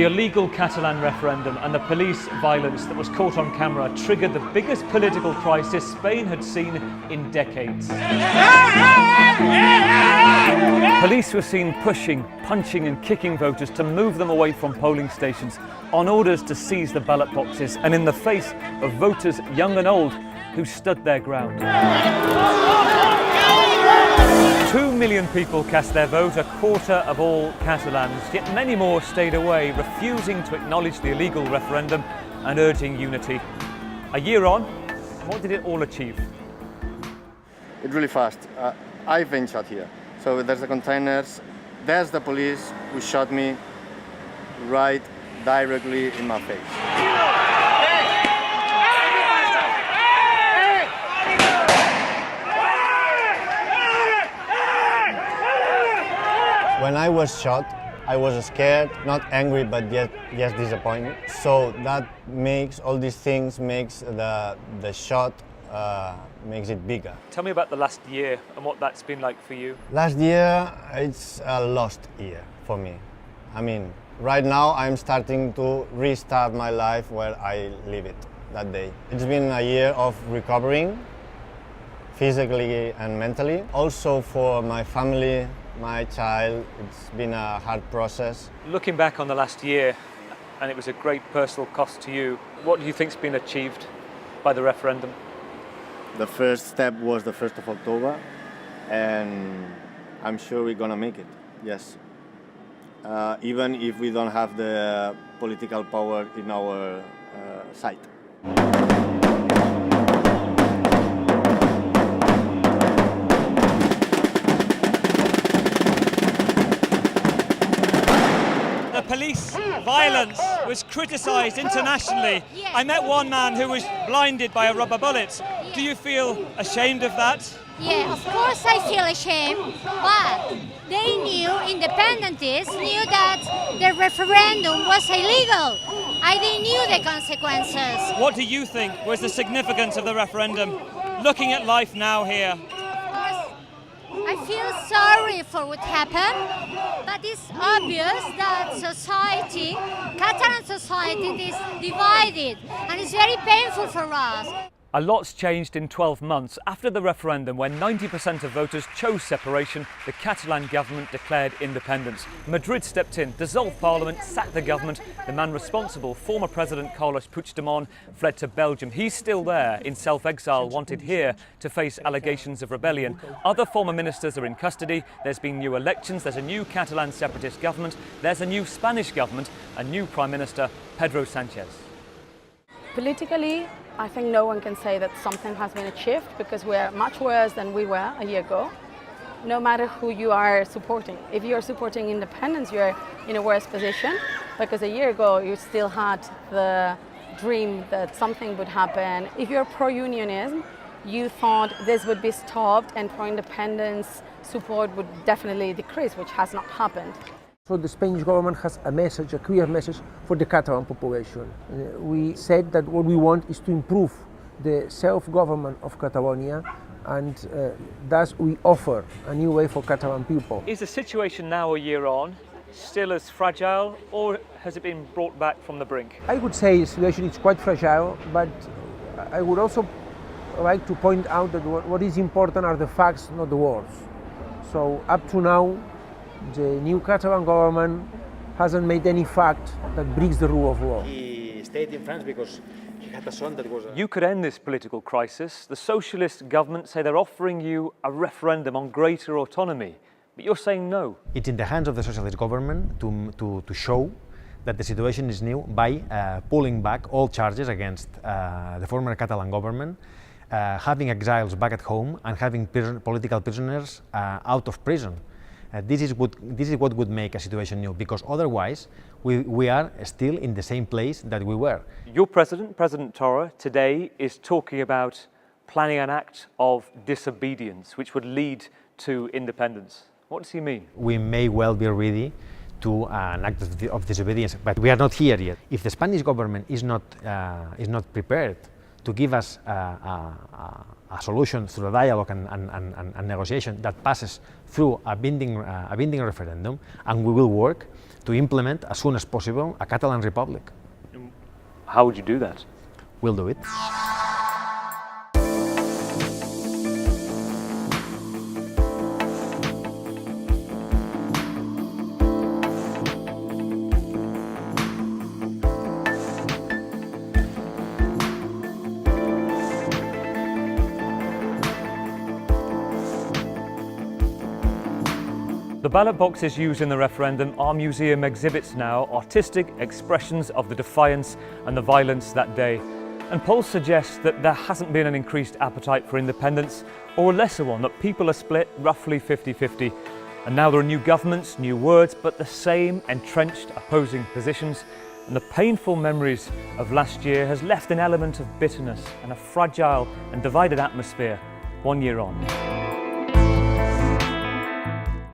illegal Catalan referendum and the police violence that was caught on camera triggered the biggest political crisis Spain had seen in decades. Police were seen pushing, punching and kicking voters to move them away from polling stations on orders to seize the ballot boxes, and in the face of voters young and old who stood their ground. 2 million people cast their vote, a quarter of all Catalans, yet many more stayed away, refusing to acknowledge the illegal referendum and urging unity. A year on, what did it all achieve? It's really fast. I've been shot here. So there's the containers, there's the police who shot me right directly in my face. When I was shot, I was scared, not angry, but yet disappointed. So that makes all these things, makes the shot, makes it bigger. Tell me about the last year and what that's been like for you. Last year, it's a lost year for me. I mean, right now I'm starting to restart my life where I leave it that day. It's been a year of recovering, physically and mentally. Also for my family, my child, it's been a hard process. Looking back on the last year, and it was a great personal cost to you, what do you think's been achieved by the referendum? The first step was the 1st of October, and I'm sure we're gonna make it, yes. Even if we don't have the political power in our side. The police violence was criticised internationally. I met one man who was blinded by a rubber bullet. Do you feel ashamed of that? Yeah, of course I feel ashamed, but they knew, independentists knew that the referendum was illegal. They knew the consequences. What do you think was the significance of the referendum, looking at life now here? I feel sorry for what happened, but it's obvious that society, Catalan society, is divided, and it's very painful for us. A lot's changed in 12 months. After the referendum, when 90% of voters chose separation, the Catalan government declared independence. Madrid stepped in, dissolved parliament, sacked the government. The man responsible, former President Carles Puigdemont, fled to Belgium. He's still there in self-exile, wanted here to face allegations of rebellion. Other former ministers are in custody. There's been new elections. There's a new Catalan separatist government. There's a new Spanish government, a new Prime Minister, Pedro Sánchez. Politically, I think no one can say that something has been achieved because we are much worse than we were a year ago, no matter who you are supporting. If you are supporting independence, you are in a worse position because a year ago you still had the dream that something would happen. If you're pro-unionism, you thought this would be stopped and pro-independence support would definitely decrease, which has not happened. So the Spanish government has a message, a clear message for the Catalan population. We said that what we want is to improve the self-government of Catalonia, and thus we offer a new way for Catalan people. Is the situation now, a year on, still as fragile, or has it been brought back from the brink? I would say the situation is quite fragile, but I would also like to point out that what is important are the facts, not the words. So up to now, the new Catalan government hasn't made any fact that breaks the rule of law. He stayed in France because he had a son that was... You could end this political crisis. The socialist government say they're offering you a referendum on greater autonomy, but you're saying no. It's in the hands of the socialist government to show that the situation is new by pulling back all charges against the former Catalan government, having exiles back at home and having political prisoners out of prison. This is what would make a situation new, because otherwise we are still in the same place that we were. Your president, President Torra, today is talking about planning an act of disobedience which would lead to independence. What does he mean? We may well be ready to an act of disobedience, but we are not here yet. If the Spanish government is not prepared to give us a solution through a dialogue and negotiation that passes through a binding referendum, and we will work to implement as soon as possible a Catalan Republic. How would you do that? We'll do it. The ballot boxes used in the referendum, our museum exhibits now artistic expressions of the defiance and the violence that day. And polls suggest that there hasn't been an increased appetite for independence, or a lesser one, that people are split roughly 50-50. And now there are new governments, new words, but the same entrenched opposing positions. And the painful memories of last year has left an element of bitterness and a fragile and divided atmosphere 1 year on.